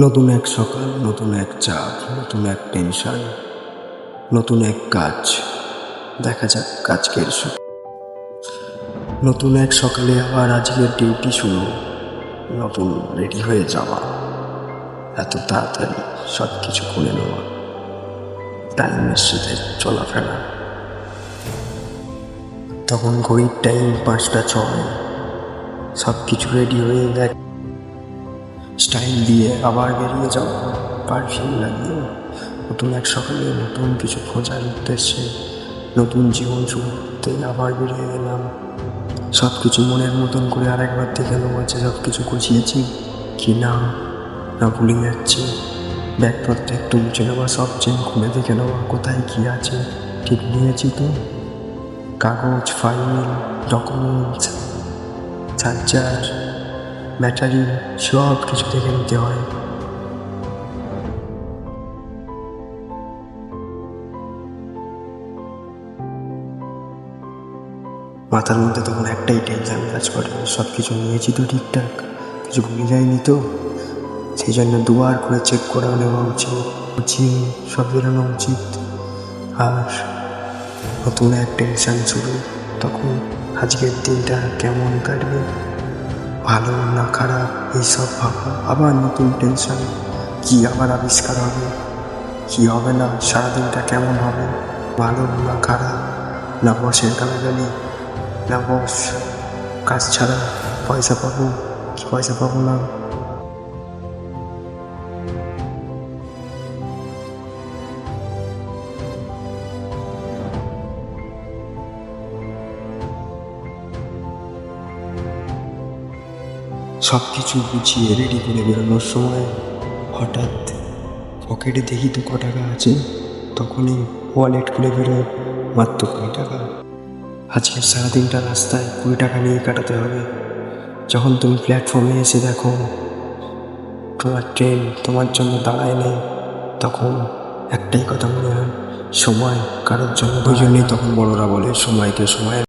নতুন এক সকাল, নতুন এক চাপ, নতুন এক টেনশন, নতুন এক কাজ। দেখা যাক আজকের নতুন এক সকালে আবার আজকের ডিউটি শুরু। নতুন রেডি হয়ে যাওয়া, এত তাড়াতাড়ি সব কিছু করে নেওয়া, টাইমের সাথে চলাফেরা। তখন ঘড়ির টাইম 5টা 6। সব কিছু রেডি হয়ে দেখ, স্টাইল দিয়ে আবার বেরিয়ে যাওয়া, পারফিউম লাগিয়ে। নতুন এক সকালে নতুন কিছু খোঁজার উদ্দেশ্যে, নতুন জীবন শুরু করতে আবার বেরিয়ে গেলাম। সব কিছু মনের মতন করে আরেকবার দেখে নেবো যে সব কিছু গুছিয়েছি কি না ভুলে যাচ্ছি। ব্যাগপত্র একটু মুছে নেওয়া, সব চেন খুলে দেখে নেওয়া কোথায় কী আছে, ঠিক নিয়েছি তো। কাগজ, ফাইল, ডকুমেন্টস, চার্জার, ব্যাটারি, সব কিছু দেখে নিতে হয়। মাথার মধ্যে তখন একটাই টেনশন কাজ করে, সব কিছু নিয়েছি তো ঠিকঠাক, কিছু ভুলে যায়নি তো। সেই জন্য দুবার করে চেক করে নেওয়া উচিত, গুছিয়ে সব বেরোনো উচিত। আর নতুন এক টেনশন শুরু। তখন আজকের দিনটা কেমন কাটবে, ভালো না খারাপ, এইসব ভাবা। আবার নতুন টেনশন, কি আবার আবিষ্কার হবে, কি হবে না, সারাদিনটা কেমন হবে, ভালো না খারাপ, না বসের গালাগালি, না বস কাজ ছাড়া পয়সা পাবো কি পয়সা পাবো না। সব কিছু গুছিয়ে রেডি করে বেরোনোর সময় হঠাৎ পকেটে দেখি তো ক টাকা আছে। তখনই ওয়ালেট খুলে বেরোয়, মাত্র 20 টাকা। আজকের সারাদিনটা রাস্তায় 20 টাকা নিয়ে কাটাতে হবে। যখন তুমি প্ল্যাটফর্মে এসে দেখো তোমার ট্রেন তোমার জন্য দাঁড়ায় নেই, তখন একটাই কথা মনে হয়, সময় কারোর জন্য। ওই জন্যই তখন বড়রা বলে, সময়কে সময়